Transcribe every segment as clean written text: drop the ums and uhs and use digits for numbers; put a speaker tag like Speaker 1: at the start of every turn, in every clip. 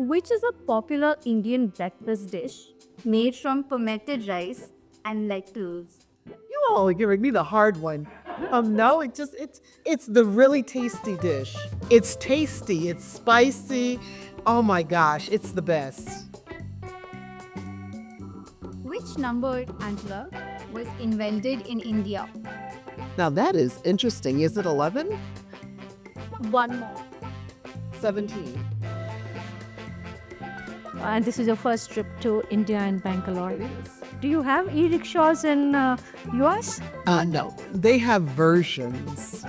Speaker 1: which is a popular Indian breakfast dish made from fermented rice and lentils.
Speaker 2: You all are giving me the hard one. No, it's the really tasty dish. It's tasty, it's spicy. Oh my gosh, it's the best.
Speaker 1: Which number, Angela, was invented in India?
Speaker 2: Now that is interesting. Is it 11?
Speaker 1: One more.
Speaker 2: 17.
Speaker 3: And this is your first trip to India and Bangalore. Do you have e-rickshaws in US?
Speaker 2: No, they have versions,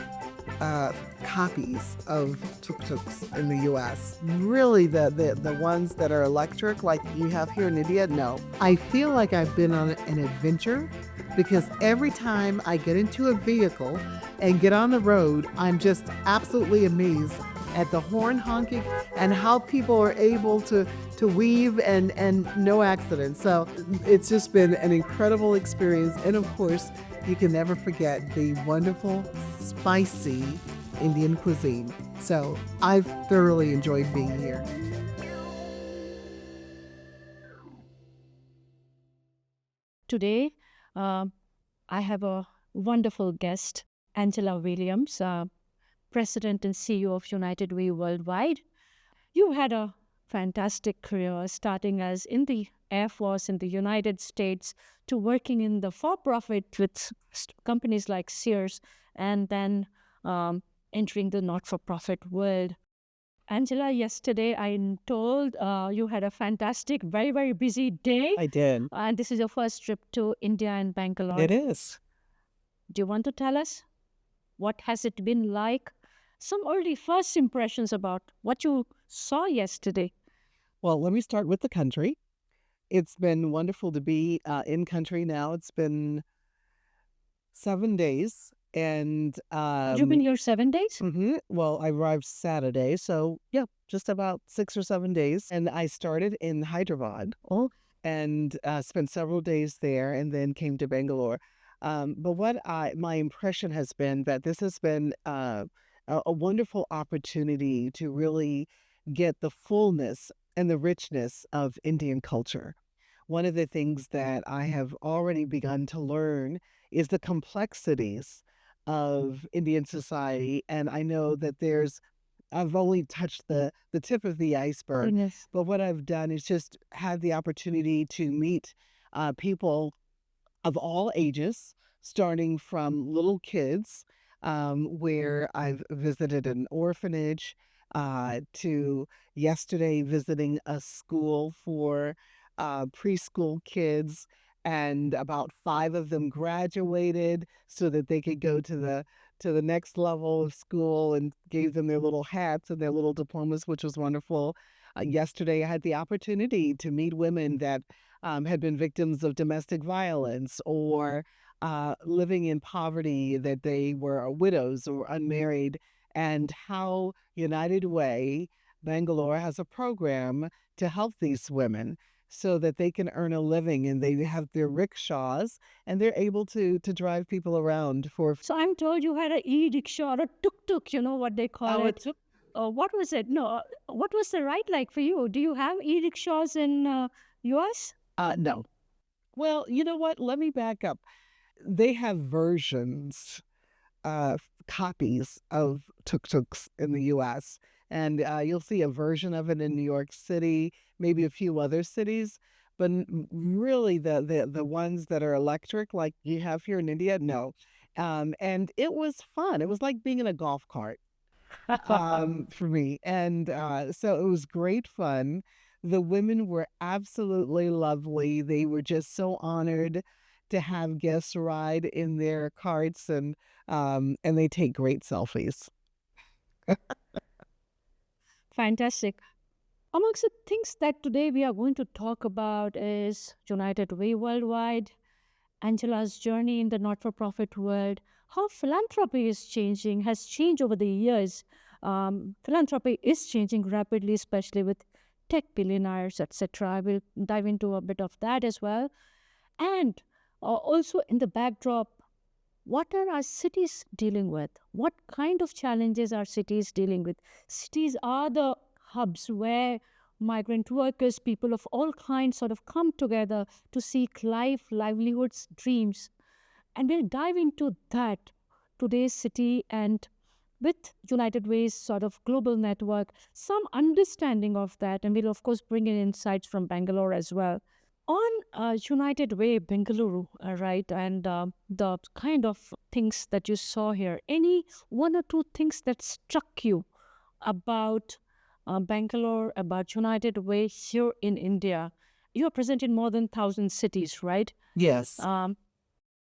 Speaker 2: copies of tuktuks in the U.S. Really, the ones that are electric, like you have here in India, no. I feel like I've been on an adventure because every time I get into a vehicle and get on the road, I'm just absolutely amazed at the horn honking and how people are able to weave and no accidents. So it's just been an incredible experience. And of course, you can never forget the wonderful, spicy Indian cuisine. So I've thoroughly enjoyed being here.
Speaker 3: Today, I have a wonderful guest, Angela Williams, President and CEO of United Way Worldwide. You had a fantastic career, starting as in the Air Force in the United States to working in the for-profit with companies like Sears, and then entering the not-for-profit world. Angela, yesterday I'm told you had a fantastic, very, very busy day.
Speaker 2: I did.
Speaker 3: And this is your first trip to India and Bangalore.
Speaker 2: It is.
Speaker 3: Do you want to tell us what has it been like? Some early first impressions about what you saw yesterday.
Speaker 2: Well, let me start with the country. It's been wonderful to be in country now. It's been 7 days. And
Speaker 3: You've been here 7 days?
Speaker 2: well, I arrived Saturday, so yeah, just about 6 or 7 days. And I started in Hyderabad and spent several days there, and then came to Bangalore. But my impression has been that this has been a wonderful opportunity to really get the fullness and the richness of Indian culture. One of the things that I have already begun to learn is the complexities of Indian society. And I know that I've only touched the tip of the iceberg.
Speaker 3: Yes.
Speaker 2: But what I've done is just had the opportunity to meet people of all ages, starting from little kids, where I've visited an orphanage, to yesterday visiting a school for preschool kids, and about 5 of them graduated so that they could go to the next level of school, and gave them their little hats and their little diplomas, which was wonderful. Yesterday, I had the opportunity to meet women that had been victims of domestic violence or living in poverty, that they were widows or unmarried, and how United Way Bangalore has a program to help these women so that they can earn a living, and they have their rickshaws and they're able to drive people around for.
Speaker 3: So I'm told you had an e-rickshaw or a tuk-tuk, you know what they call it. What was it? No, what was the ride like for you? Do you have e-rickshaws in US?
Speaker 2: No. Well, you know what? Let me back up. They have versions, copies of tuk-tuks in the U.S., and you'll see a version of it in New York City, maybe a few other cities. But really, the ones that are electric, like you have here in India, no. And it was fun. It was like being in a golf cart for me. And so it was great fun. The women were absolutely lovely. They were just so honored to have guests ride in their carts, and they take great selfies.
Speaker 3: Fantastic. Amongst the things that today we are going to talk about is United Way Worldwide, Angela's journey in the not-for-profit world, how philanthropy is changing, has changed over the years. Philanthropy is changing rapidly, especially with tech billionaires, etc. I will dive into a bit of that as well. And also in the backdrop, what are our cities dealing with? What kind of challenges are cities dealing with? Cities are the hubs where migrant workers, people of all kinds sort of come together to seek life, livelihoods, dreams. And we'll dive into that today's city and with United Way's sort of global network, some understanding of that. And we'll, of course, bring in insights from Bangalore as well. On United Way, Bengaluru, right, and the kind of things that you saw here, any one or two things that struck you about Bangalore, about United Way here in India? You are present in more than 1,000 cities, right?
Speaker 2: Yes.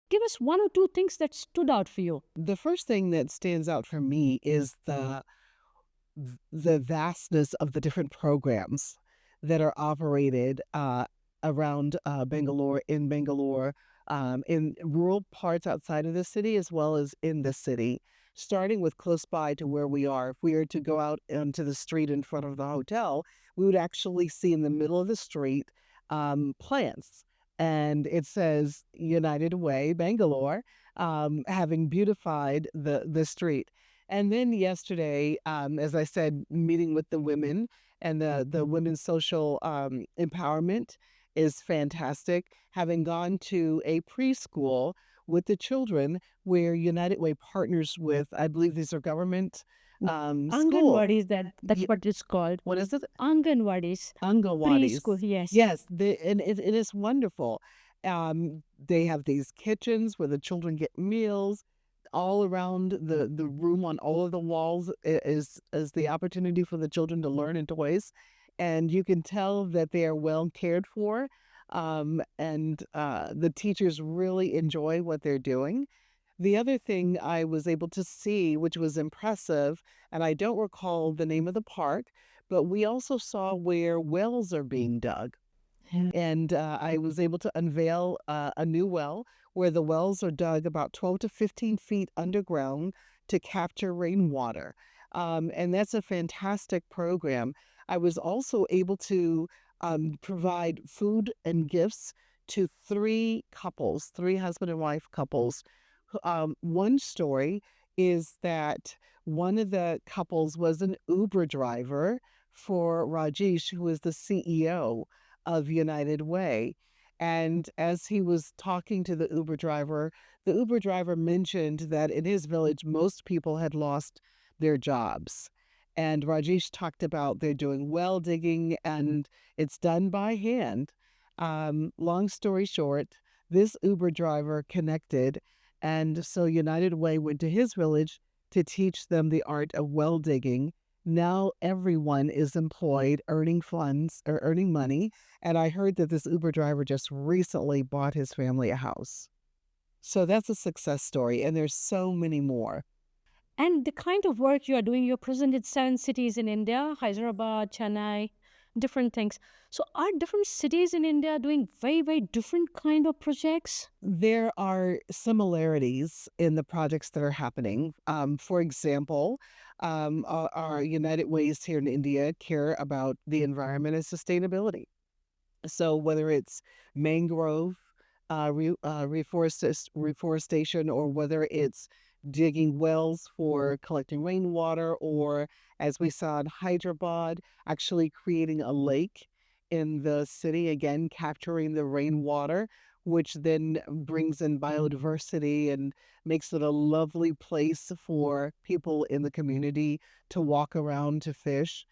Speaker 3: Give us one or two things that stood out for you.
Speaker 2: The first thing that stands out for me is the vastness of the different programs that are operated around Bangalore, in rural parts outside of the city as well as in the city, starting with close by to where we are. If we were to go out onto the street in front of the hotel, we would actually see in the middle of the street plants. And it says United Way, Bangalore, having beautified the street. And then yesterday, as I said, meeting with the women and the women's social empowerment is fantastic. Having gone to a preschool with the children where United Way partners with, I believe these are government schools.
Speaker 3: Anganwadis, that's
Speaker 2: Ye-
Speaker 3: what it's called.
Speaker 2: What is it?
Speaker 3: Anganwadis.
Speaker 2: Angawadis.
Speaker 3: Preschool, yes.
Speaker 2: Yes, and it is wonderful. They have these kitchens where the children get meals. All around the room, on all of the walls, is the opportunity for the children to learn and toys. And you can tell that they are well cared for. And the teachers really enjoy what they're doing. The other thing I was able to see, which was impressive, and I don't recall the name of the park, but we also saw where wells are being dug. And I was able to unveil a new well where the wells are dug about 12 to 15 feet underground to capture rainwater. And that's a fantastic program. I was also able to provide food and gifts to three husband and wife couples. One story is that one of the couples was an Uber driver for Rajesh, who is the CEO of United Way. And as he was talking to the Uber driver mentioned that in his village, most people had lost their jobs. And Rajesh talked about they're doing well digging and it's done by hand. Long story short, this Uber driver connected. And so United Way went to his village to teach them the art of well digging. Now everyone is employed, earning funds or earning money. And I heard that this Uber driver just recently bought his family a house. So that's a success story. And there's so many more.
Speaker 3: And the kind of work you are doing, you're present in 7 cities in India, Hyderabad, Chennai, different things. So are different cities in India doing very, very different kind of projects?
Speaker 2: There are similarities in the projects that are happening. For example, our United Ways here in India care about the environment and sustainability. So whether it's mangrove reforestation, or whether it's digging wells for collecting rainwater, or as we saw in Hyderabad, actually creating a lake in the city, again, capturing the rainwater, which then brings in biodiversity and makes it a lovely place for people in the community to walk around, to fish.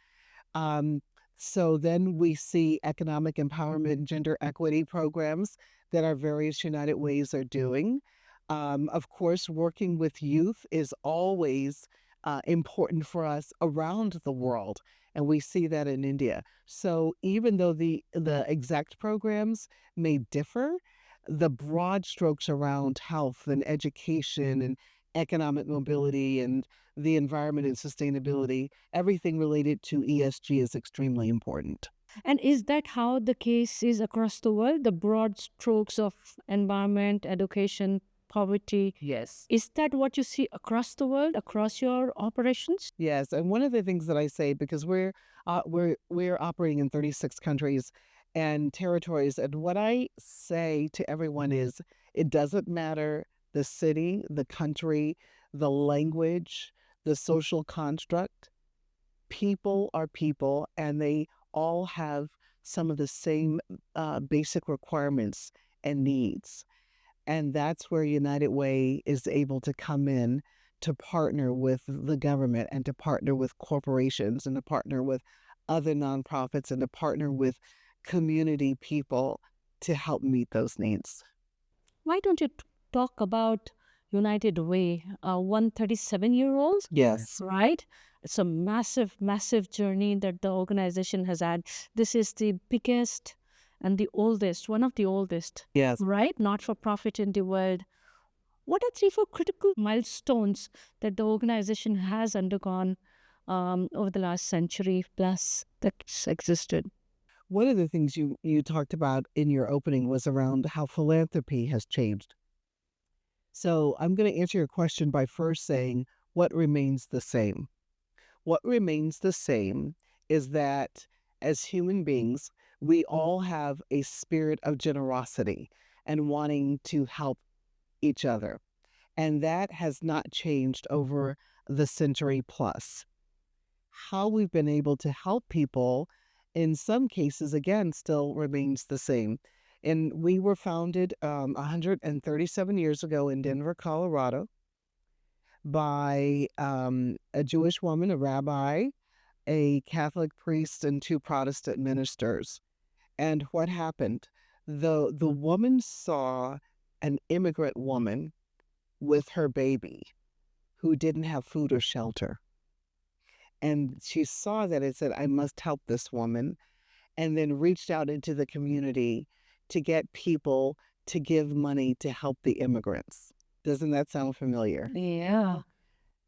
Speaker 2: So then we see economic empowerment, gender equity programs that our various United Ways are doing. Of course, working with youth is always important for us around the world, and we see that in India. So even though the exact programs may differ, the broad strokes around health and education and economic mobility and the environment and sustainability, everything related to ESG is extremely important.
Speaker 3: And is that how the case is across the world? The broad strokes of environment, education, poverty.
Speaker 2: Yes.
Speaker 3: Is that what you see across the world, across your operations?
Speaker 2: Yes, and one of the things that I say, because we're operating in 36 countries and territories, and what I say to everyone is, it doesn't matter the city, the country, the language, the social construct. People are people, and they all have some of the same basic requirements and needs. And that's where United Way is able to come in to partner with the government and to partner with corporations and to partner with other nonprofits and to partner with community people to help meet those needs.
Speaker 3: Why don't you talk about United Way, 137-year-old,
Speaker 2: Yes.
Speaker 3: right? It's a massive, massive journey that the organization has had. This is the biggest and the oldest, one of the oldest,
Speaker 2: Yes.
Speaker 3: right? Not for profit in the world. What are 3, 4 critical milestones that the organization has undergone over the last century plus that's existed?
Speaker 2: One of the things you talked about in your opening was around how philanthropy has changed. So I'm going to answer your question by first saying what remains the same. What remains the same is that as human beings, we all have a spirit of generosity and wanting to help each other. And that has not changed over the century plus. How we've been able to help people, in some cases, again, still remains the same. And we were founded 137 years ago in Denver, Colorado, by a Jewish woman, a rabbi, a Catholic priest, and 2 Protestant ministers. And what happened? The woman saw an immigrant woman with her baby who didn't have food or shelter. And she saw that and said, I must help this woman. And then reached out into the community to get people to give money to help the immigrants. Doesn't that sound familiar?
Speaker 3: Yeah.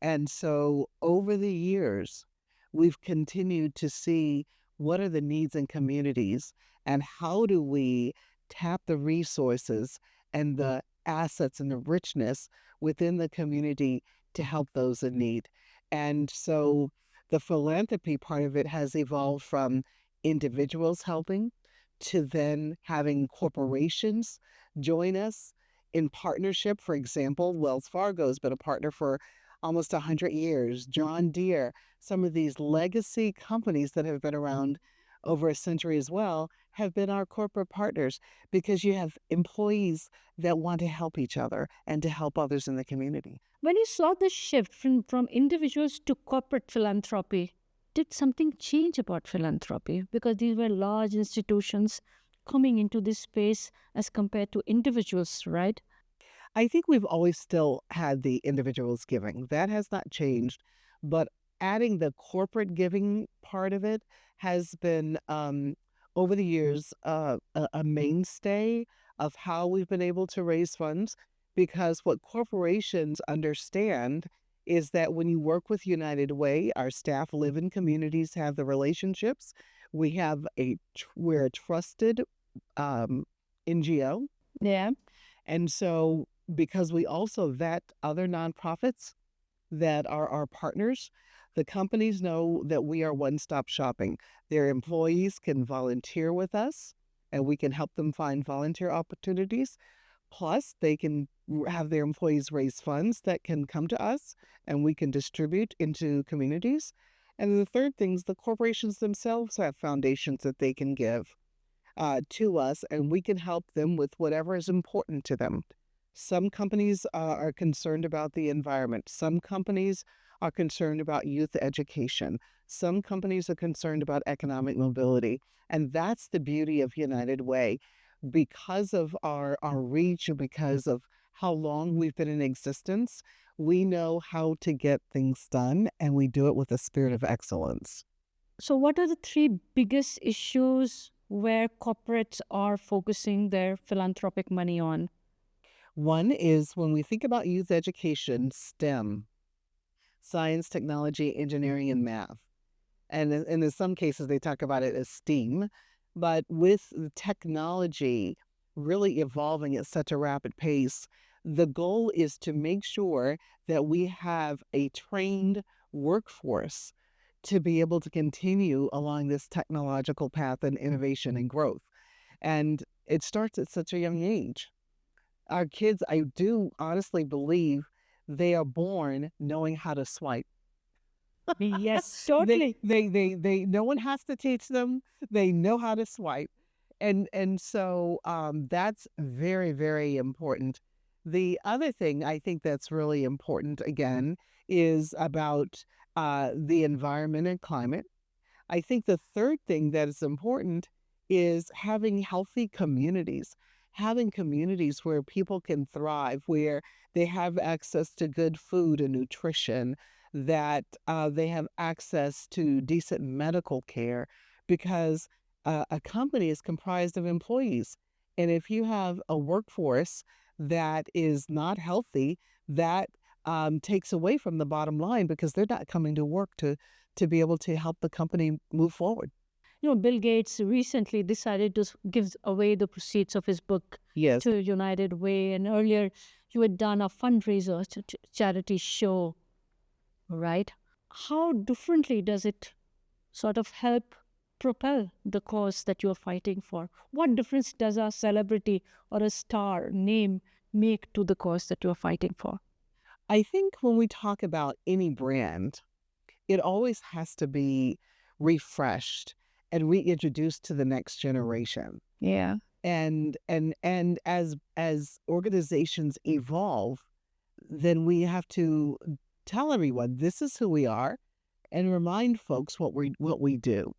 Speaker 2: And so over the years, we've continued to see what are the needs in communities and how do we tap the resources and the assets and the richness within the community to help those in need. And so the philanthropy part of it has evolved from individuals helping to then having corporations join us in partnership. For example, Wells Fargo has been a partner for almost 100 years. John Deere, some of these legacy companies that have been around over a century as well, have been our corporate partners because you have employees that want to help each other and to help others in the community.
Speaker 3: When you saw the shift from individuals to corporate philanthropy, did something change about philanthropy? Because these were large institutions coming into this space as compared to individuals, right?
Speaker 2: I think we've always still had the individuals giving. That has not changed. But adding the corporate giving part of it has been, over the years, a mainstay of how we've been able to raise funds. Because what corporations understand is that when you work with United Way, our staff live in communities, have the relationships. We're a trusted NGO.
Speaker 3: Yeah.
Speaker 2: And so because we also vet other nonprofits that are our partners, the companies know that we are one-stop shopping. Their employees can volunteer with us and we can help them find volunteer opportunities. Plus, they can have their employees raise funds that can come to us and we can distribute into communities. And the third thing is the corporations themselves have foundations that they can give to us, and we can help them with whatever is important to them. Some companies are concerned about the environment. Some companies are concerned about youth education. Some companies are concerned about economic mobility. And that's the beauty of United Way. Because of our reach and because of how long we've been in existence, we know how to get things done, and we do it with a spirit of excellence.
Speaker 3: So, what are the 3 biggest issues where corporates are focusing their philanthropic money on?
Speaker 2: One is when we think about youth education, STEM, science, technology, engineering, and math. And in some cases, they talk about it as STEAM. But with the technology really evolving at such a rapid pace, the goal is to make sure that we have a trained workforce to be able to continue along this technological path and innovation and growth. And it starts at such a young age. Our kids, I do honestly believe they are born knowing how to swipe.
Speaker 3: Yes,
Speaker 2: They,
Speaker 3: totally.
Speaker 2: no one has to teach them. They know how to swipe. And so that's very, very important. The other thing I think that's really important, again, is about the environment and climate. I think the third thing that is important is having healthy communities, having communities where people can thrive, where they have access to good food and nutrition, that they have access to decent medical care, because a company is comprised of employees. And if you have a workforce that is not healthy, that takes away from the bottom line, because they're not coming to work to be able to help the company move forward.
Speaker 3: Bill Gates recently decided to give away the proceeds of his book
Speaker 2: Yes.
Speaker 3: to United Way, and earlier you had done a fundraiser charity show, right? How differently does it sort of help propel the cause that you're fighting for? What difference does a celebrity or a star name make to the cause that you're fighting for?
Speaker 2: I think when we talk about any brand, it always has to be refreshed and reintroduced to the next generation.
Speaker 3: Yeah.
Speaker 2: And as organizations evolve, then we have to tell everyone this is who we are, and remind folks what we do.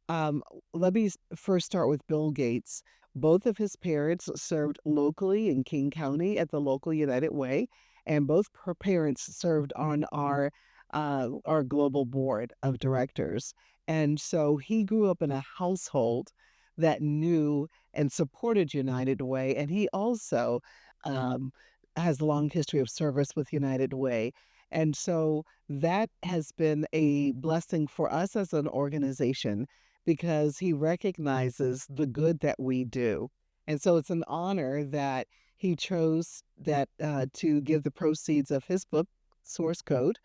Speaker 2: Um, Let me first start with Bill Gates. Both of his parents served locally in King County at the local United Way, and both her parents served on our global board of directors. And so he grew up in a household that knew and supported United Way, and he also um, has a long history of service with United Way. And so that has been a blessing for us as an organization, because he recognizes the good that we do. And so it's an honor that he chose that to give the proceeds of his book, Source Code,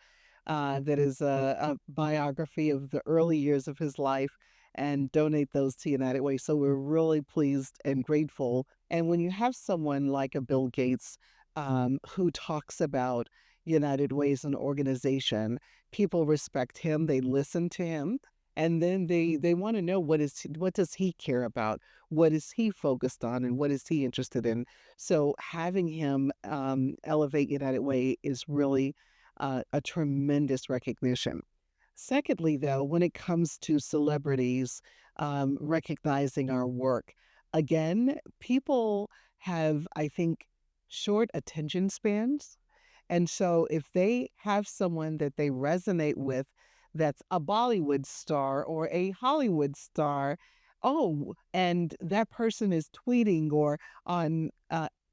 Speaker 2: that is a biography of the early years of his life, and donate those to United Way. So we're really pleased and grateful. And when you have someone like a Bill Gates who talks about United Way as an organization, people respect him, they listen to him, and then they want to know what does he care about, what is he focused on, and what is he interested in. So having him elevate United Way is really a tremendous recognition. Secondly, though, when it comes to celebrities recognizing our work, again, people have, I think, short attention spans. And so if they have someone that they resonate with, that's a Bollywood star or a Hollywood star, oh, and that person is tweeting or on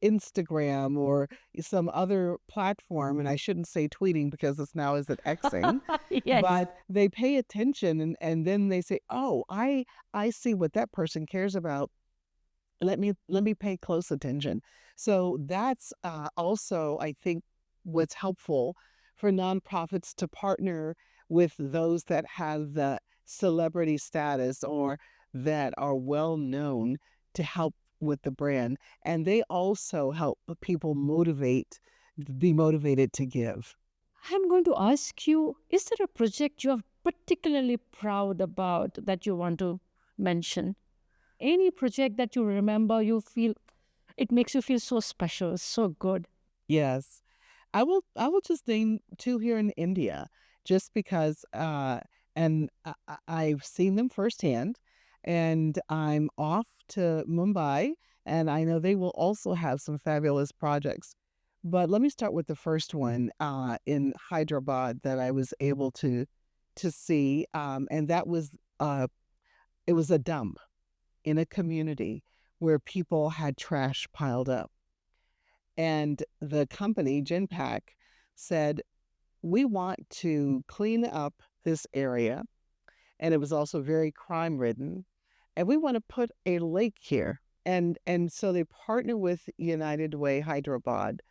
Speaker 2: Instagram or some other platform, and I shouldn't say tweeting because it's now is it Xing,
Speaker 3: Yes.
Speaker 2: but they pay attention, and then they say, "Oh, I see what that person cares about. Let me pay close attention." So that's also, I think, what's helpful for nonprofits to partner with those that have the celebrity status or that are well known, to help with the brand, and they also help people be motivated to give.
Speaker 3: I'm going to ask you, is there a project you are particularly proud about that you want to mention? Any project that you remember, you feel it makes you feel so special, so good.
Speaker 2: Yes. I will just name two here in India, just because and I've seen them firsthand, and I'm off to Mumbai, and I know they will also have some fabulous projects. But let me start with the first one in Hyderabad that I was able to see, and that was it was a dump in a community where people had trash piled up, and the company, Genpack, said, we want to clean up this area. And it was also very crime ridden. And we want to put a lake here. And so they partnered with United Way Hyderabad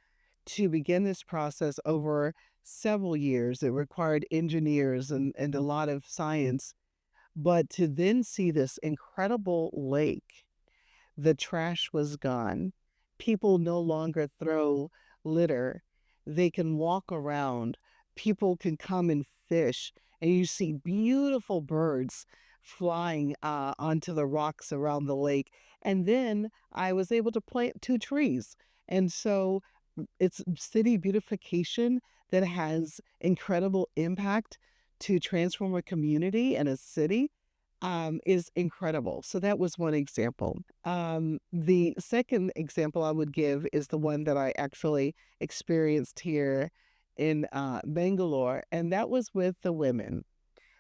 Speaker 2: to begin this process over several years. It required engineers and a lot of science. But to then see this incredible lake, the trash was gone. People no longer throw litter. They can walk around. People can come and fish. and you see beautiful birds flying onto the rocks around the lake. And then I was able to plant 2 trees. And so it's city beautification that has incredible impact to transform a community and a city is incredible. So that was one example. The second example I would give is the one that I actually experienced here in Bangalore, and that was with the women.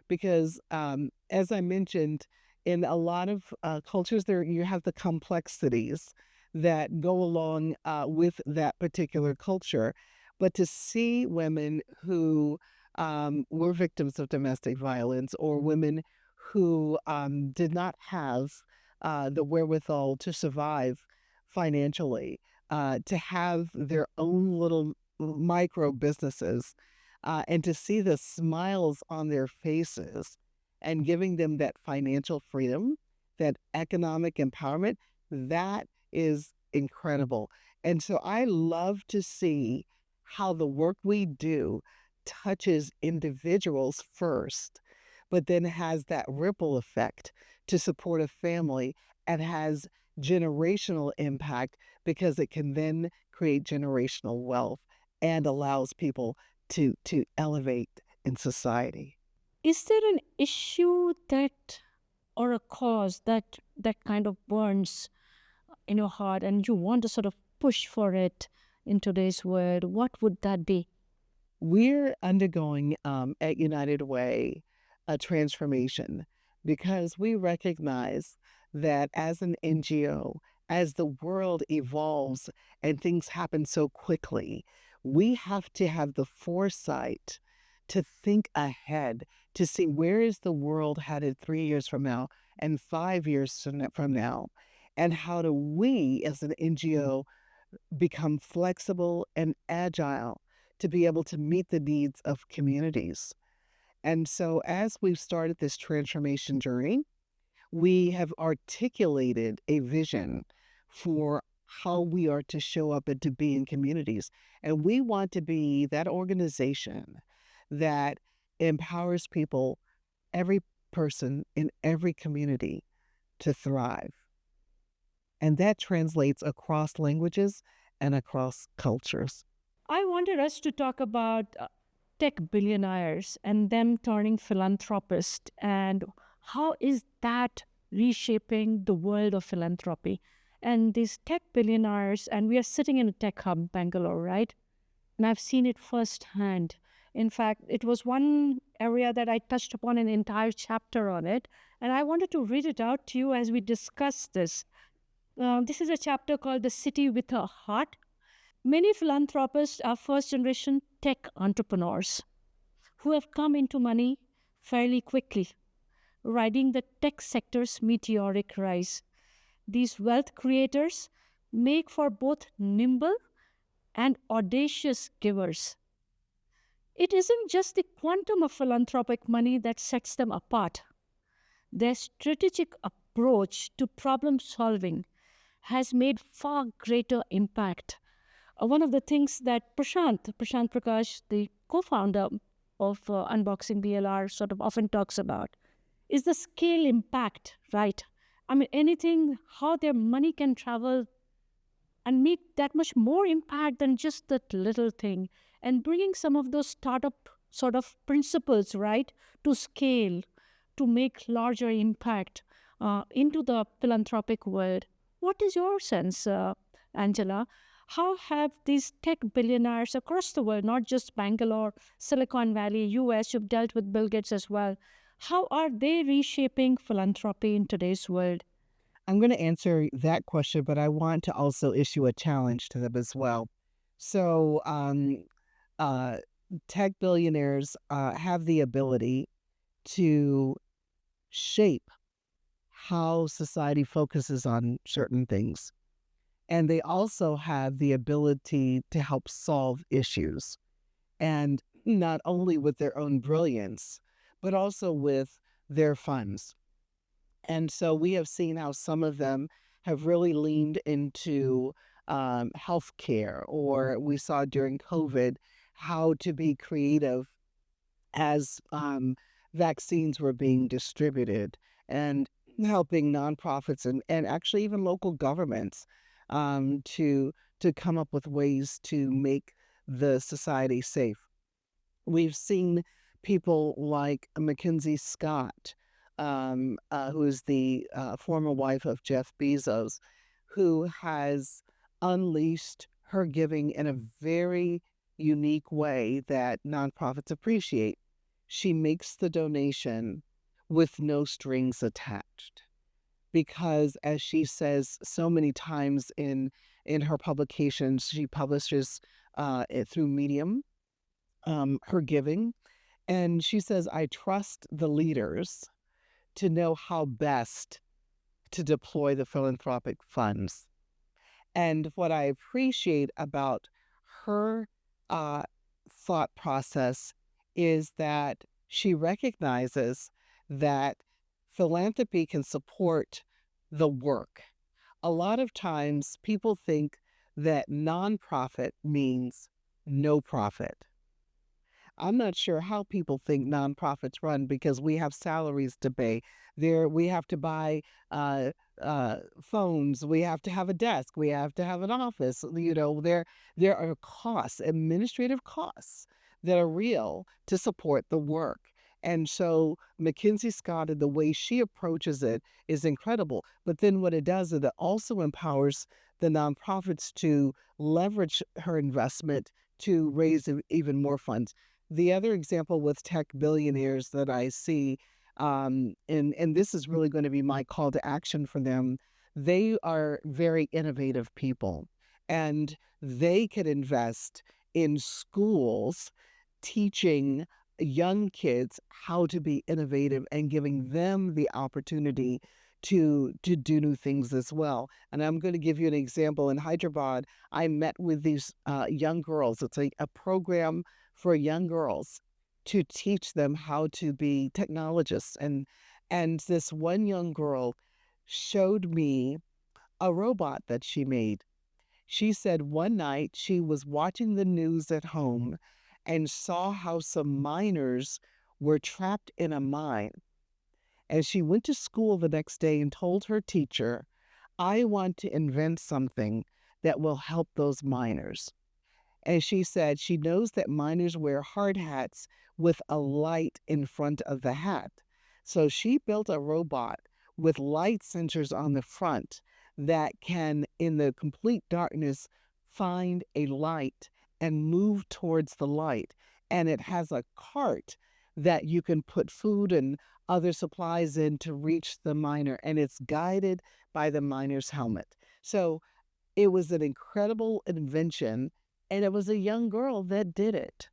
Speaker 2: Because as I mentioned, in a lot of cultures, there you have the complexities that go along with that particular culture. But to see women who were victims of domestic violence, or women who did not have the wherewithal to survive financially, to have their own little micro businesses, and to see the smiles on their faces and giving them that financial freedom, that economic empowerment, that is incredible. And so I love to see how the work we do touches individuals first, but then has that ripple effect to support a family, and has generational impact because it can then create generational wealth and allows people to elevate in society.
Speaker 3: Is there an issue that or a cause that kind of burns in your heart and you want to sort of push for it in today's world? What would that be?
Speaker 2: We're undergoing at United Way a transformation because we recognize that as an NGO, as the world evolves and things happen so quickly, we have to have the foresight to think ahead, to see where is the world headed 3 years from now and 5 years from now, and how do we as an NGO become flexible and agile to be able to meet the needs of communities. And so, as we've started this transformation journey, we have articulated a vision for how we are to show up and to be in communities. And we want to be that organization that empowers people, every person in every community, to thrive. And that translates across languages and across cultures.
Speaker 3: I wanted us to talk about tech billionaires and them turning philanthropist, and how is that reshaping the world of philanthropy. And these tech billionaires, and we are sitting in a tech hub, Bangalore, right? And I've seen it firsthand. In fact, it was one area that I touched upon an entire chapter on it, and I wanted to read it out to you as we discuss this. This is a chapter called The City with a Heart. Many philanthropists are first generation tech entrepreneurs who have come into money fairly quickly, riding the tech sector's meteoric rise. These wealth creators make for both nimble and audacious givers. It isn't just the quantum of philanthropic money that sets them apart. Their strategic approach to problem solving has made far greater impact. One of the things that Prashant Prakash, the co-founder of Unboxing BLR, sort of often talks about is the scale impact, right? I mean, anything, how their money can travel and make that much more impact than just that little thing. And bringing some of those startup sort of principles, right, to scale, to make larger impact into the philanthropic world. What is your sense, Angela? How have these tech billionaires across the world, not just Bangalore, Silicon Valley, US, you've dealt with Bill Gates as well, how are they reshaping philanthropy in today's world?
Speaker 2: I'm going to answer that question, but I want to also issue a challenge to them as well. So, uh, tech billionaires have the ability to shape how society focuses on certain things. And they also have the ability to help solve issues. And not only with their own brilliance, but also with their funds. And so we have seen how some of them have really leaned into healthcare, or we saw during COVID how to be creative as vaccines were being distributed, and helping nonprofits and actually even local governments to come up with ways to make the society safe. We've seen people like Mackenzie Scott, who is the former wife of Jeff Bezos, who has unleashed her giving in a very unique way that nonprofits appreciate. She makes the donation with no strings attached because, as she says so many times in her publications, she publishes it through Medium, her giving, and she says, I trust the leaders to know how best to deploy the philanthropic funds. And what I appreciate about her uh, thought process is that she recognizes that philanthropy can support the work. A lot of times people think that nonprofit means no profit. I'm not sure how people think nonprofits run because we have salaries to pay. We have to buy phones. We have to have a desk. We have to have an office. There are costs, administrative costs that are real to support the work. And so Mackenzie Scott and the way she approaches it is incredible. But then what it does is it also empowers the nonprofits to leverage her investment to raise even more funds. The other example with tech billionaires that I see, and this is really going to be my call to action for them, they are very innovative people, and they could invest in schools teaching young kids how to be innovative and giving them the opportunity to do new things as well. And I'm going to give you an example. In Hyderabad, I met with these young girls. It's a program for young girls to teach them how to be technologists. And this one young girl showed me a robot that she made. She said one night she was watching the news at home and saw how some miners were trapped in a mine. And she went to school the next day and told her teacher, I want to invent something that will help those miners. And she said she knows that miners wear hard hats with a light in front of the hat. So she built a robot with light sensors on the front that can, in the complete darkness, find a light and move towards the light. And it has a cart that you can put food and other supplies in to reach the miner, and it's guided by the miner's helmet. So it was an incredible invention, and it was a young girl that did it.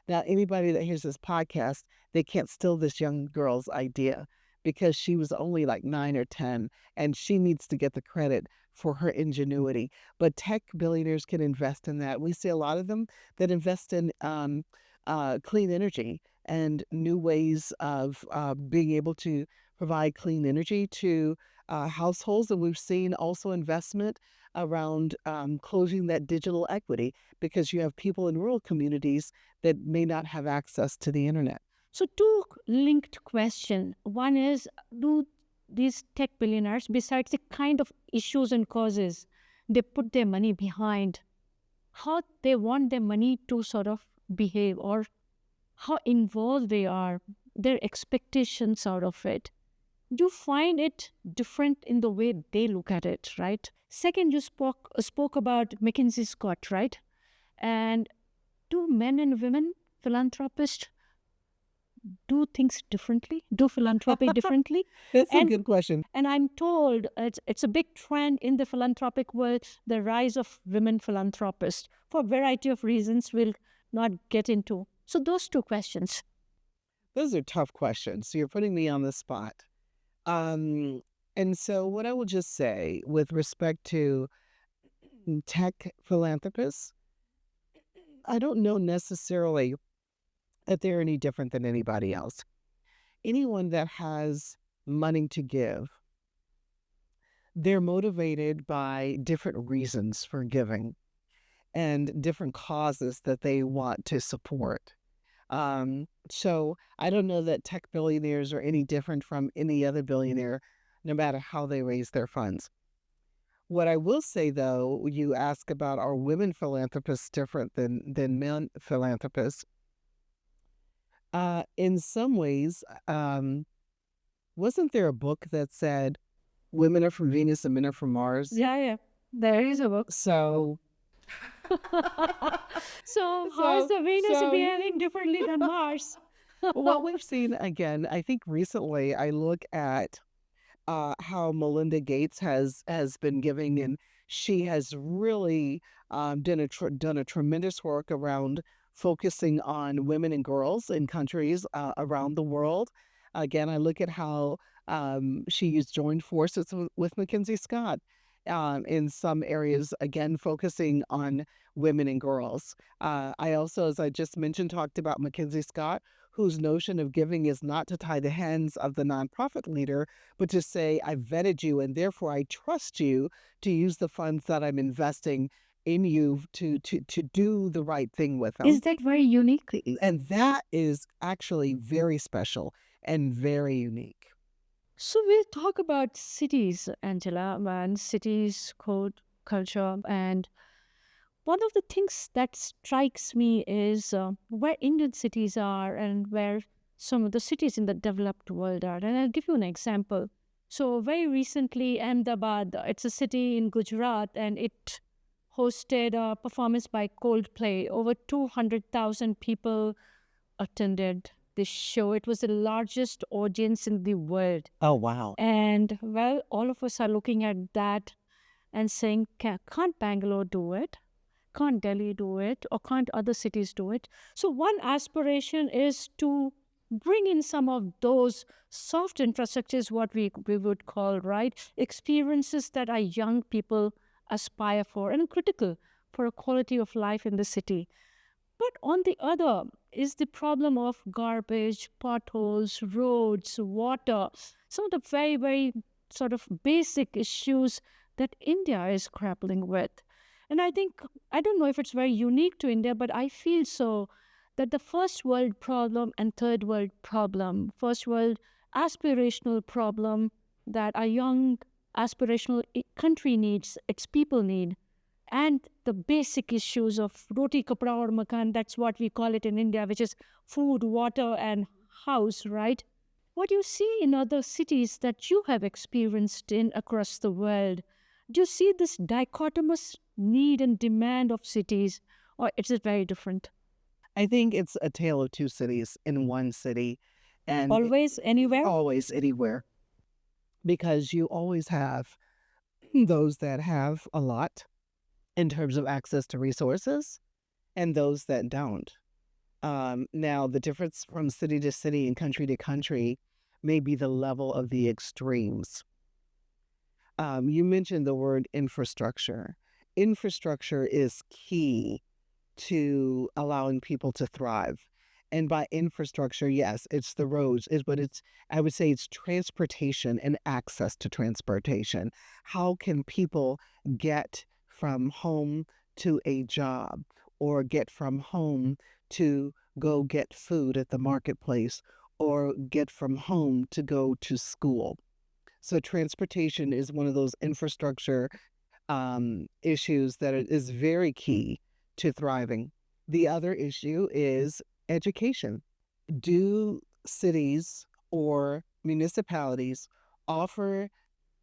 Speaker 2: Now, anybody that hears this podcast, they can't steal this young girl's idea because she was only like 9 or 10, and she needs to get the credit for her ingenuity. But tech billionaires can invest in that. We see a lot of them that invest in clean energy and new ways of being able to provide clean energy to households. And we've seen also investment around closing that digital equity because you have people in rural communities that may not have access to the internet.
Speaker 3: So two linked questions. One is, do these tech billionaires, besides the kind of issues and causes they put their money behind, how they want their money to sort of behave, or how involved they are, their expectations out of it? Do you find it different in the way they look at it, right? Second, you spoke about Mackenzie Scott, right? And do men and women philanthropists do things differently, do philanthropy differently?
Speaker 2: That's a good question.
Speaker 3: And I'm told it's a big trend in the philanthropic world, the rise of women philanthropists, for a variety of reasons we'll not get into. So those two questions.
Speaker 2: Those are tough questions. So you're putting me on the spot. And so what I will just say with respect to tech philanthropists, I don't know necessarily that they're any different than anybody else. Anyone that has money to give, they're motivated by different reasons for giving and different causes that they want to support. So I don't know that tech billionaires are any different from any other billionaire, no matter how they raise their funds. What I will say, though, you ask about, are women philanthropists different than men philanthropists? In some ways, wasn't there a book that said women are from Venus and men are from Mars?
Speaker 3: Yeah. There is a book.
Speaker 2: So,
Speaker 3: So how is the Venus
Speaker 2: so
Speaker 3: behaving differently than Mars?
Speaker 2: what we've seen again, I think recently, I look at how Melinda Gates has been giving, and she has really done a tremendous work around focusing on women and girls in countries around the world. Again, I look at how she's joined forces with Mackenzie Scott in some areas, again focusing on women and girls. I also, as I just mentioned, talked about Mackenzie Scott, whose notion of giving is not to tie the hands of the nonprofit leader, but to say, I vetted you and therefore I trust you to use the funds that I'm investing in you to do the right thing with them.
Speaker 3: Is that very unique?
Speaker 2: And that is actually very special and very unique.
Speaker 3: So we'll talk about cities, Angela, and cities, code, culture, and one of the things that strikes me is where Indian cities are and where some of the cities in the developed world are. And I'll give you an example. So, very recently, Ahmedabad, it's a city in Gujarat, and it hosted a performance by Coldplay. Over 200,000 people attended this show. It was the largest audience in the world.
Speaker 2: Oh, wow.
Speaker 3: And, well, all of us are looking at that and saying, can't Bangalore do it? Can't Delhi do it? Or can't other cities do it? So, one aspiration is to bring in some of those soft infrastructures, what we would call, right? Experiences that our young people aspire for and critical for a quality of life in the city. But on the other is the problem of garbage, potholes, roads, water, some of the very, very sort of basic issues that India is grappling with. And I think, I don't know if it's very unique to India, but I feel so that the first world problem and third world problem, first world aspirational problem that a young aspirational country needs, its people need, and the basic issues of roti, kapra, or makan, that's what we call it in India, which is food, water, and house, right? What do you see in other cities that you have experienced in across the world? Do you see this dichotomous need and demand of cities, or is it very different?
Speaker 2: I think it's a tale of two cities in one city, and
Speaker 3: Always, anywhere?
Speaker 2: always anywhere, because you always have those that have a lot in terms of access to resources and those that don't. Now, the difference from city to city and country to country may be the level of the extremes. You mentioned the word infrastructure. Infrastructure is key to allowing people to thrive. And by infrastructure, yes, it's the roads, but I would say it's transportation and access to transportation. How can people get from home to a job, or get from home to go get food at the marketplace, or get from home to go to school? So transportation is one of those infrastructure issues that is very key to thriving. The other issue is education. Do cities or municipalities offer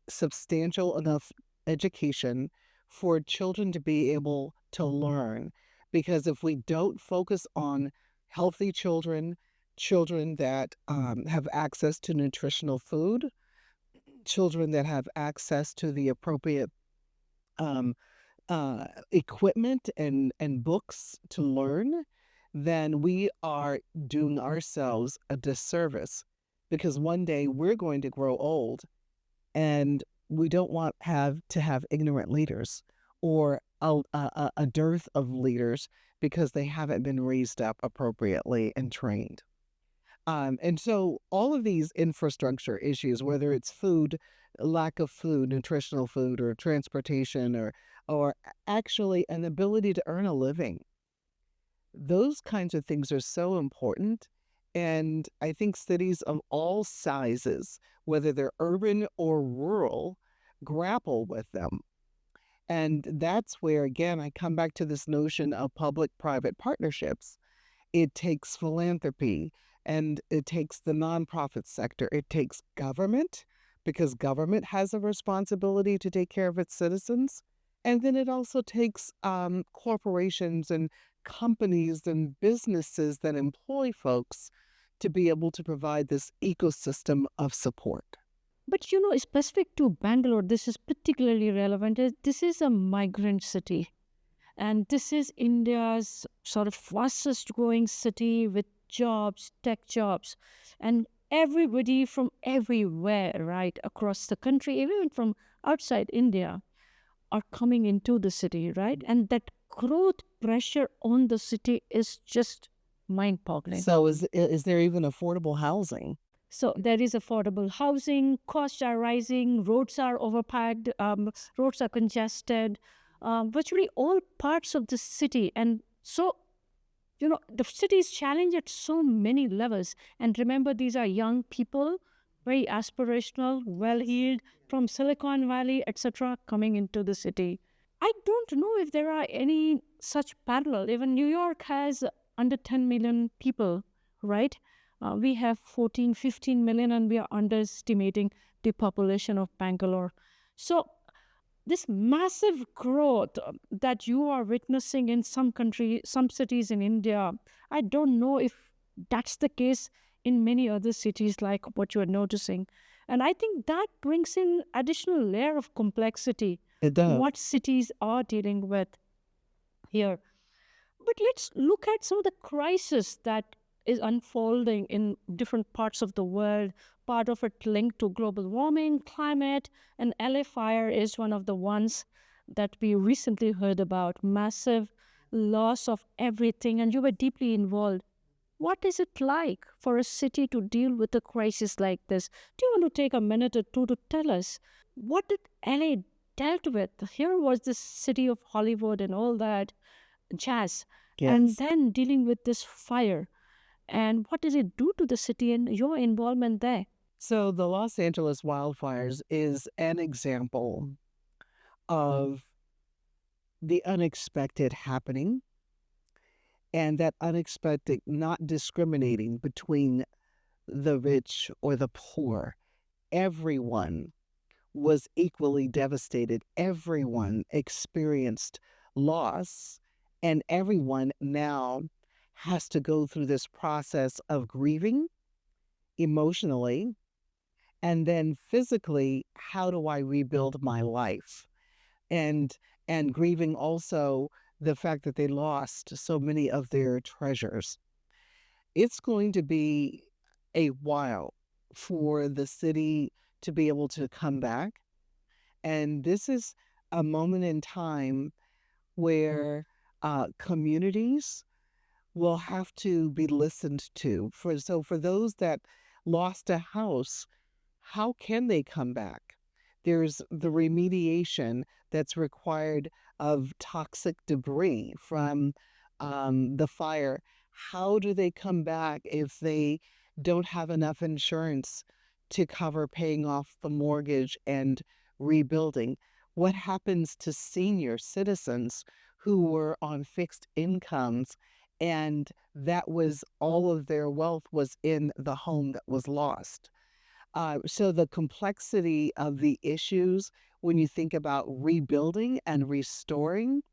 Speaker 2: substantial enough education for children to be able to learn? Because if we don't focus on healthy children, children that have access to nutritional food, children that have access to the appropriate um, equipment and books to learn, then we are doing ourselves a disservice, because one day we're going to grow old, and we don't want to have ignorant leaders, or a dearth of leaders, because they haven't been raised up appropriately and trained. And so all of these infrastructure issues, whether it's food, lack of food, nutritional food, or transportation, or actually an ability to earn a living, Those kinds of things are so important. And I think cities of all sizes, whether they're urban or rural, grapple with them. And that's where, again, I come back to this notion of public private partnerships. It takes philanthropy and it takes the nonprofit sector. It takes government because government has a responsibility to take care of its citizens. And then it also takes corporations and companies and businesses that employ folks to be able to provide this ecosystem of support.
Speaker 3: But specific to Bangalore, this is particularly relevant. This is a migrant city. And this is India's sort of fastest growing city with jobs, tech jobs, and everybody from everywhere, right, across the country, even from outside India, are coming into the city, right? And that growth pressure on the city is just mind boggling.
Speaker 2: So is there even affordable housing?
Speaker 3: So there is affordable housing, costs are rising, roads are overpacked, roads are congested, virtually all parts of the city. And so, the city is challenged at so many levels. And remember, these are young people, very aspirational, well-heeled, from Silicon Valley, etc., coming into the city. I don't know if there are any such parallel. Even New York has under 10 million people, right? We have 14, 15 million, and we are underestimating the population of Bangalore. So this massive growth that you are witnessing in some cities in India, I don't know if that's the case in many other cities like what you're noticing. And I think that brings in additional layer of complexity.
Speaker 2: It does.
Speaker 3: What cities are dealing with here. But let's look at some of the crises that is unfolding in different parts of the world. Part of it linked to global warming, climate, and LA fire is one of the ones that we recently heard about. Massive loss of everything, and you were deeply involved. What is it like for a city to deal with a crisis like this? Do you want to take a minute or two to tell us what did LA dealt with? Here was this city of Hollywood and all that jazz, and
Speaker 2: Yes.
Speaker 3: then dealing with this fire. And what does it do to the city and your involvement there?
Speaker 2: So the Los Angeles wildfires is an example of the unexpected happening and that unexpected not discriminating between the rich or the poor. Everyone was equally devastated. Everyone experienced loss, and everyone now has to go through this process of grieving emotionally and then physically. How do I rebuild my life? And grieving also the fact that they lost so many of their treasures. It's going to be a while for the city to be able to come back. And this is a moment in time where communities will have to be listened to. For those that lost a house, how can they come back? There's the remediation that's required of toxic debris from the fire. How do they come back if they don't have enough insurance to cover paying off the mortgage and rebuilding? What happens to senior citizens who were on fixed incomes and that was all of their wealth was in the home that was lost? So the complexity of the issues when you think about rebuilding and restoring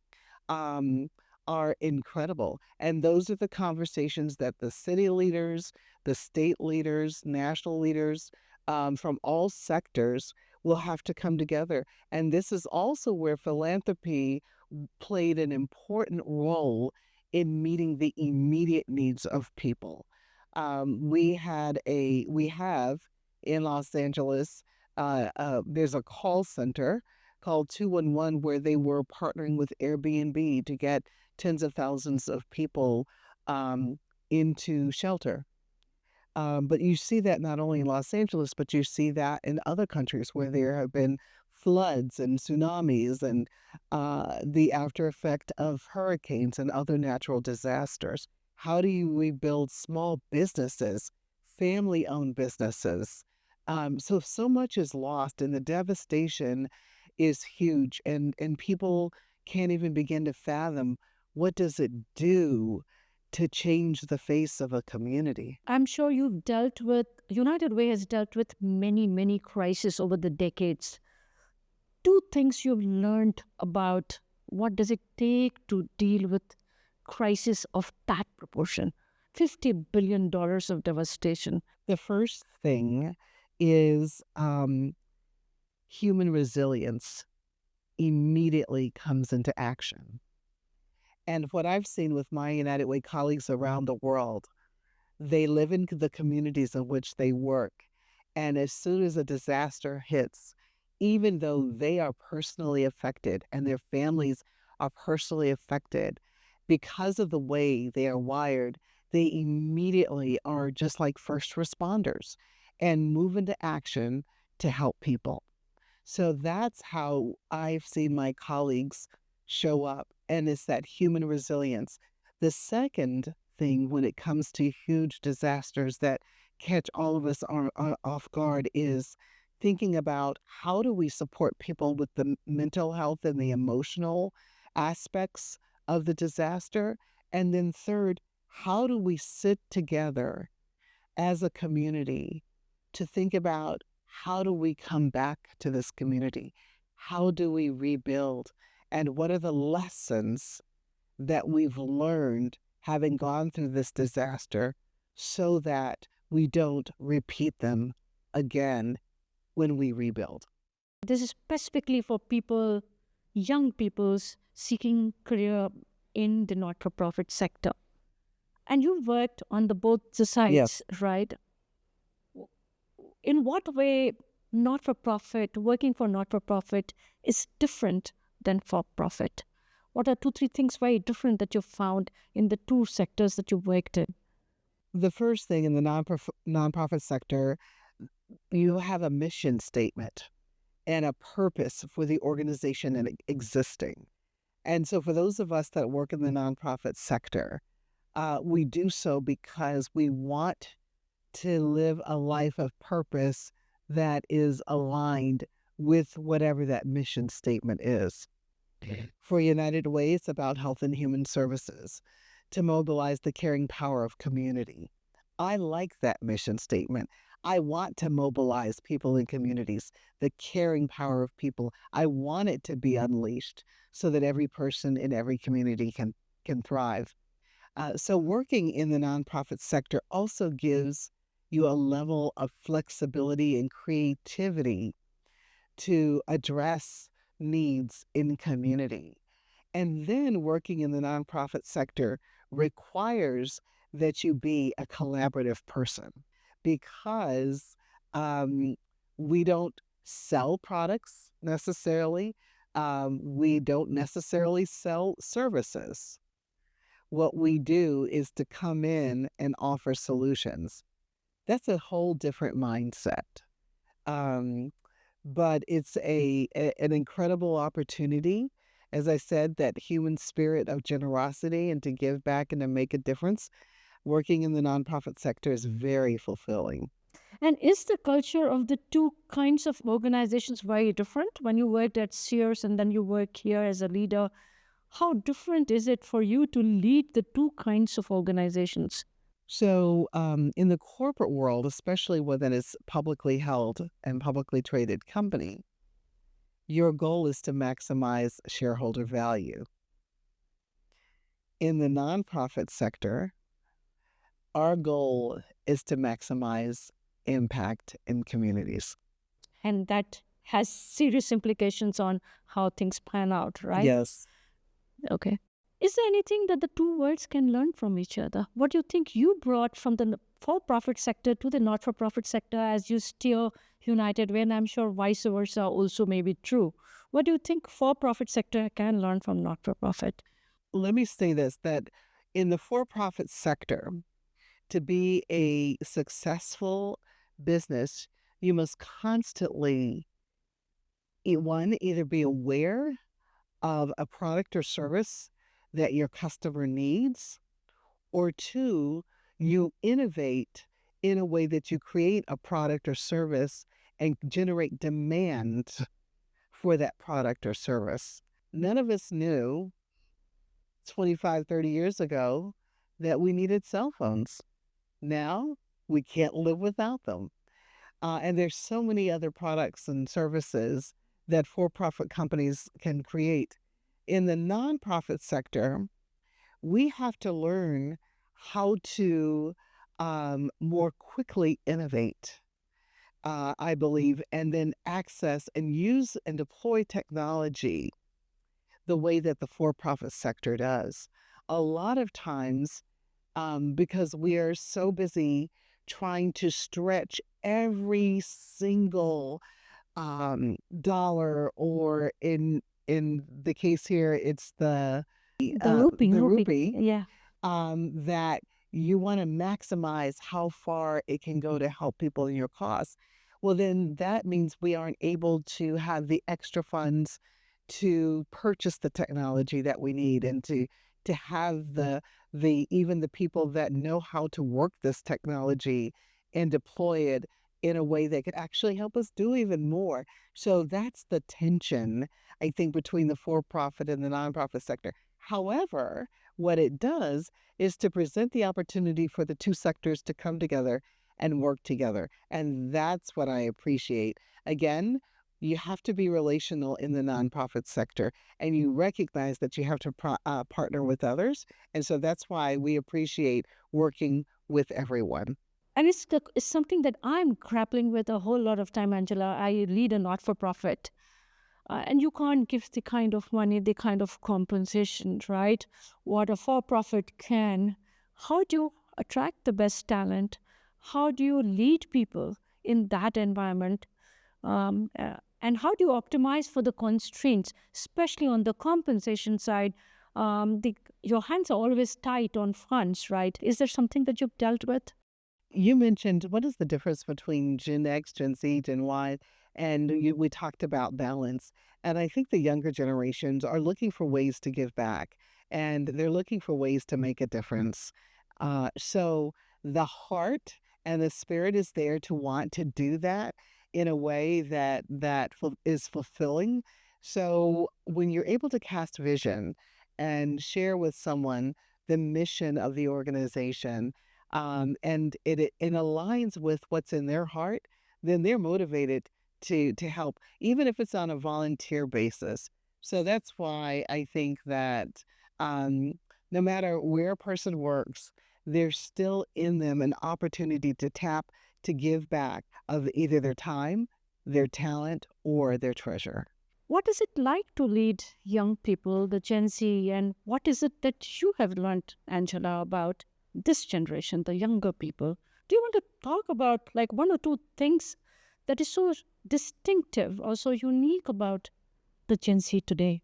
Speaker 2: um, are incredible. And those are the conversations that the city leaders, the state leaders, national leaders from all sectors will have to come together. And this is also where philanthropy played an important role in meeting the immediate needs of people. We have in Los Angeles, there's a call center called 211 where they were partnering with Airbnb to get tens of thousands of people into shelter. But you see that not only in Los Angeles, but you see that in other countries where there have been floods and tsunamis and the after effect of hurricanes and other natural disasters? How do you rebuild small businesses, family-owned businesses? So much is lost, and the devastation is huge, and people can't even begin to fathom what does it do to change the face of a community.
Speaker 3: I'm sure you've dealt with, United Way has dealt with many, many crises over the decades. Two things you've learned about what does it take to deal with crisis of that proportion. $50 billion of devastation.
Speaker 2: The first thing is human resilience immediately comes into action. And what I've seen with my United Way colleagues around the world, they live in the communities in which they work. And as soon as a disaster hits, even though they are personally affected and their families are personally affected, because of the way they are wired, they immediately are just like first responders and move into action to help people. So that's how I've seen my colleagues show up, and it's that human resilience. The second thing when it comes to huge disasters that catch all of us off guard is thinking about how do we support people with the mental health and the emotional aspects of the disaster? And then third, how do we sit together as a community to think about how do we come back to this community? How do we rebuild? And what are the lessons that we've learned having gone through this disaster so that we don't repeat them again when we rebuild?
Speaker 3: This is specifically for people, young people's seeking career in the not-for-profit sector. And you worked on the both the sides,
Speaker 2: Yes.
Speaker 3: right? In what way not-for-profit, working for not-for-profit is different than for-profit? What are 2, 3 things very different that you found in the two sectors that you worked in?
Speaker 2: The first thing in the nonprofit sector, you have a mission statement and a purpose for the organization and existing. And so for those of us that work in the nonprofit sector, we do so because we want to live a life of purpose that is aligned with whatever that mission statement is. For United Way, it's about health and human services to mobilize the caring power of community. I like that mission statement. I want to mobilize people in communities, the caring power of people. I want it to be unleashed so that every person in every community can thrive. So working in the nonprofit sector also gives you a level of flexibility and creativity to address needs in community. And then working in the nonprofit sector requires that you be a collaborative person because we don't sell products necessarily. We don't necessarily sell services. What we do is to come in and offer solutions. That's a whole different mindset. But it's an incredible opportunity. As I said, that human spirit of generosity and to give back and to make a difference, working in the nonprofit sector is very fulfilling.
Speaker 3: And is the culture of the two kinds of organizations very different? When you worked at Sears and then you work here as a leader, how different is it for you to lead the two kinds of organizations?
Speaker 2: So in the corporate world, especially within its publicly held and publicly traded company, your goal is to maximize shareholder value. In the nonprofit sector, our goal is to maximize impact in communities.
Speaker 3: And that has serious implications on how things pan out, right?
Speaker 2: Yes.
Speaker 3: Okay. Is there anything that the two worlds can learn from each other? What do you think you brought from the for-profit sector to the not-for-profit sector as you steer United Way? And I'm sure vice versa also may be true. What do you think for-profit sector can learn from not-for-profit?
Speaker 2: Let me say this, that in the for-profit sector, to be a successful business, you must constantly one, either be aware of a product or service that your customer needs, or two, you innovate in a way that you create a product or service and generate demand for that product or service. None of us knew 25, 30 years ago that we needed cell phones. Now we can't live without them. And there's so many other products and services that for-profit companies can create. In the nonprofit sector, we have to learn how to more quickly innovate, I believe, and then access and use and deploy technology the way that the for-profit sector does. A lot of times, because we are so busy trying to stretch every single dollar, or in the case here, it's
Speaker 3: The rupee,
Speaker 2: the
Speaker 3: rupee.
Speaker 2: rupee,
Speaker 3: Yeah.
Speaker 2: that you want to maximize how far it can go to help people in your cause. Well, then that means we aren't able to have the extra funds to purchase the technology that we need, and to have the even the people that know how to work this technology and deploy it in a way that could actually help us do even more. So that's the tension, I think, between the for-profit and the nonprofit sector. However, what it does is to present the opportunity for the two sectors to come together and work together. And that's what I appreciate. Again, you have to be relational in the nonprofit sector, and you recognize that you have to partner with others. And so that's why we appreciate working with everyone.
Speaker 3: And it's something that I'm grappling with a whole lot of time, Angela. I lead a not for profit. And you can't give the kind of money, the kind of compensation, right? What a for profit can. How do you attract the best talent? How do you lead people in that environment? And how do you optimize for the constraints, especially on the compensation side? Your hands are always tight on funds, right? Is there something that you've dealt with?
Speaker 2: You mentioned, what is the difference between Gen X, Gen Z, Gen Y? And we talked about balance. And I think the younger generations are looking for ways to give back, and they're looking for ways to make a difference. So the heart and the spirit is there to want to do that in a way that is fulfilling. So when you're able to cast vision and share with someone the mission of the organization, and it aligns with what's in their heart, then they're motivated to help, even if it's on a volunteer basis. So that's why I think that um, no matter where a person works, there's still in them an opportunity to tap, to give back of either their time, their talent, or their treasure.
Speaker 3: What is it like to lead young people, the Gen Z, and what is it that you have learned, Angela, about this generation, the younger people? Do you want to talk about like one or two things that is so distinctive or so unique about the Gen Z today?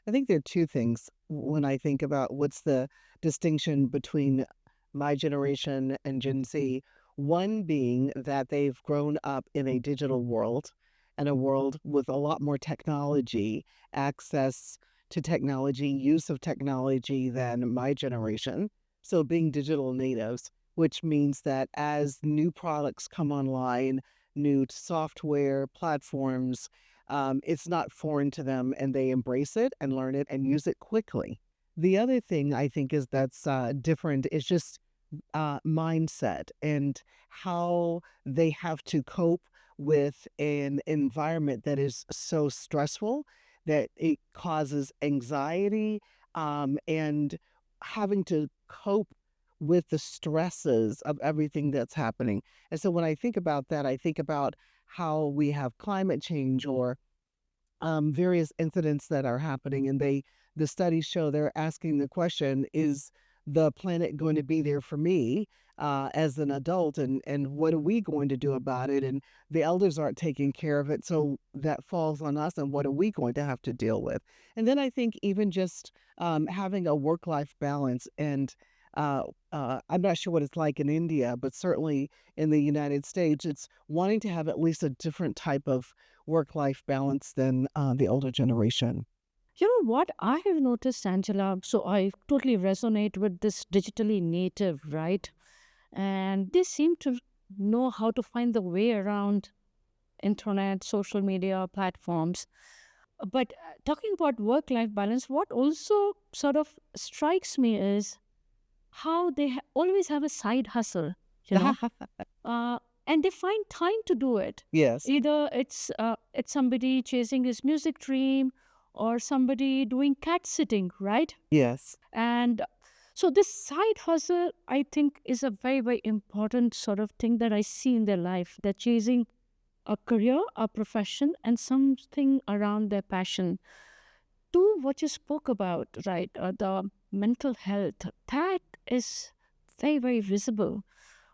Speaker 2: I think there are two things when I think about what's the distinction between my generation and Gen Z. One being that they've grown up in a digital world, and a world with a lot more technology, access to technology, use of technology than my generation. So being digital natives, which means that as new products come online, new software platforms, it's not foreign to them, and they embrace it and learn it and use it quickly. The other thing I think is that's different is just mindset, and how they have to cope with an environment that is so stressful that it causes anxiety, and having to cope with the stresses of everything that's happening. And so when I think about that, I think about how we have climate change, or various incidents that are happening, and the studies show they're asking the question: is the planet going to be there for me as an adult, and what are we going to do about it? And the elders aren't taking care of it, so that falls on us, and what are we going to have to deal with? And then I think even just having a work-life balance, and I'm not sure what it's like in India, but certainly in the United States, it's wanting to have at least a different type of work-life balance than the older generation.
Speaker 3: You know what I have noticed, Angela? So I totally resonate with this digitally native, right? And they seem to know how to find the way around internet, social media platforms. But talking about work life balance, what also sort of strikes me is how they always have a side hustle, you know, uh, and they find time to do it.
Speaker 2: Yes.
Speaker 3: Either it's somebody chasing his music dream or somebody doing cat sitting, right?
Speaker 2: Yes.
Speaker 3: And so this side hustle, I think, is a very, very important sort of thing that I see in their life. They're chasing a career, a profession, and something around their passion. To what you spoke about, right? The mental health, that is very, very visible.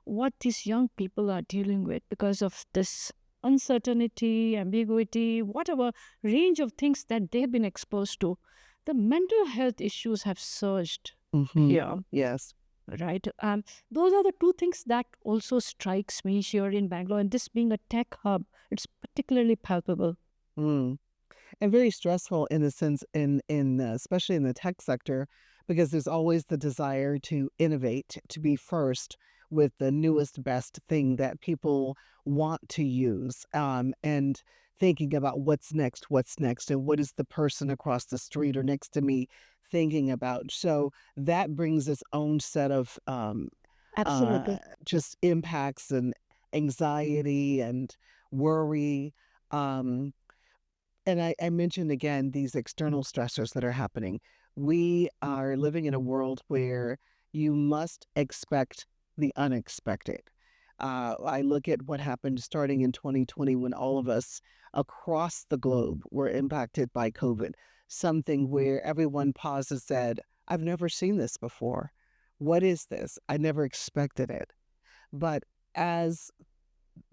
Speaker 3: What these young people are dealing with because of this uncertainty, ambiguity, whatever range of things that they've been exposed to. The mental health issues have surged
Speaker 2: Mm-hmm.
Speaker 3: here,
Speaker 2: Yes.
Speaker 3: right? Those are the two things that also strikes me here in Bangalore. And this being a tech hub, it's particularly palpable.
Speaker 2: Mm. And very stressful in the sense in especially in the tech sector, because there's always the desire to innovate, to be first with the newest best thing that people want to use, and thinking about what's next, and what is the person across the street or next to me thinking about. So that brings its own set of
Speaker 3: Absolutely.
Speaker 2: just impacts and anxiety and worry. Um, and I mentioned again these external stressors that are happening. We are living in a world where you must expect the unexpected. I look at what happened starting in 2020 when all of us across the globe were impacted by COVID, something where everyone paused and said, I've never seen this before. What is this? I never expected it. But as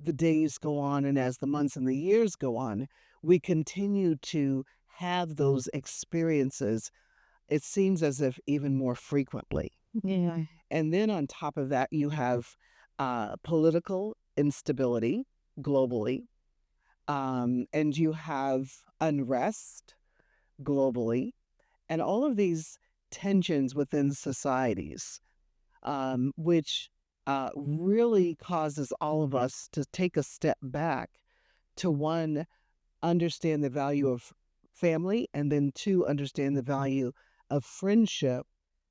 Speaker 2: the days go on and as the months and the years go on, we continue to have those experiences, it seems as if even more frequently.
Speaker 3: Yeah.
Speaker 2: And then on top of that, you have political instability globally, and you have unrest globally, and all of these tensions within societies, which really causes all of us to take a step back to one, understand the value of family, and then two, understand the value of friendship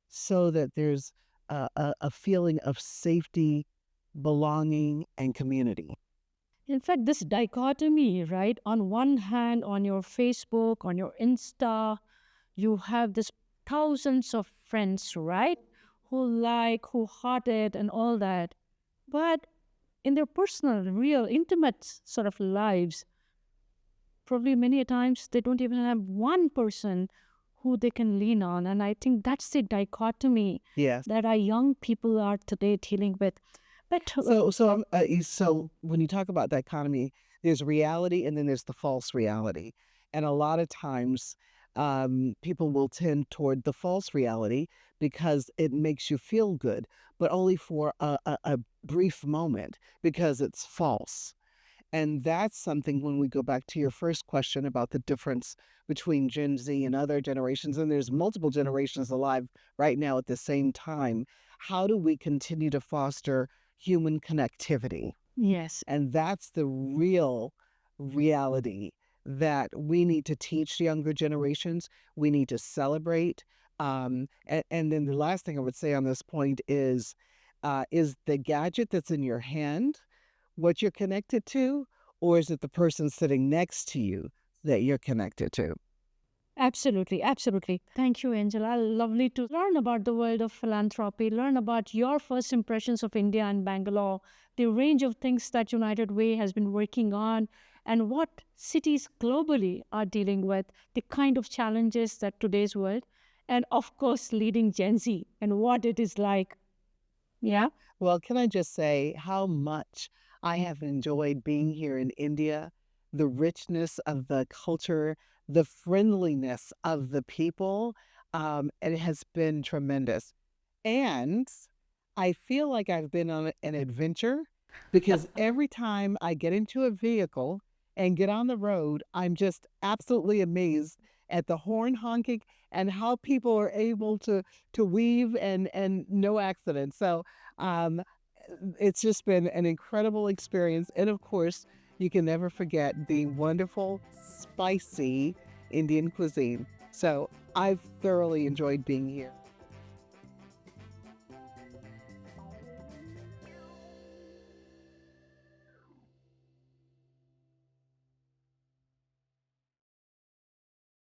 Speaker 2: so that there's a feeling of safety, belonging, and community.
Speaker 3: In fact, this dichotomy, right? On one hand, on your Facebook, on your Insta, you have this thousands of friends, right? Who like, who heart it, and all that. But in their personal, real, intimate sort of lives, probably many a times they don't even have one person who they can lean on. And I think that's the dichotomy
Speaker 2: Yes.
Speaker 3: that our young people are today dealing with. But
Speaker 2: So when you talk about dichotomy, there's reality and then there's the false reality. And a lot of times, people will tend toward the false reality because it makes you feel good, but only for a brief moment because it's false. And that's something when we go back to your first question about the difference between Gen Z and other generations, and there's multiple generations alive right now at the same time. How do we continue to foster human connectivity?
Speaker 3: yes,
Speaker 2: And that's the real reality that we need to teach younger generations. We need to celebrate. And then the last thing I would say on this point is the gadget that's in your hand what you're connected to, or is it the person sitting next to you that you're connected to?
Speaker 3: absolutely, absolutely. Thank you, Angela. Lovely to learn about the world of philanthropy, learn about your first impressions of India and Bangalore, the range of things that United Way has been working on, and what cities globally are dealing with, the kind of challenges that today's world, and of course, leading Gen Z and what it is like. Yeah.
Speaker 2: Well, can I just say how much I have enjoyed being here in India, the richness of the culture, the friendliness of the people. It has been tremendous. And I feel like I've been on an adventure because every time I get into a vehicle and get on the road, I'm just absolutely amazed at the horn honking and how people are able to weave and no accidents. So um, it's just been an incredible experience. And of course, you can never forget the wonderful, spicy Indian cuisine. So I've thoroughly enjoyed being here.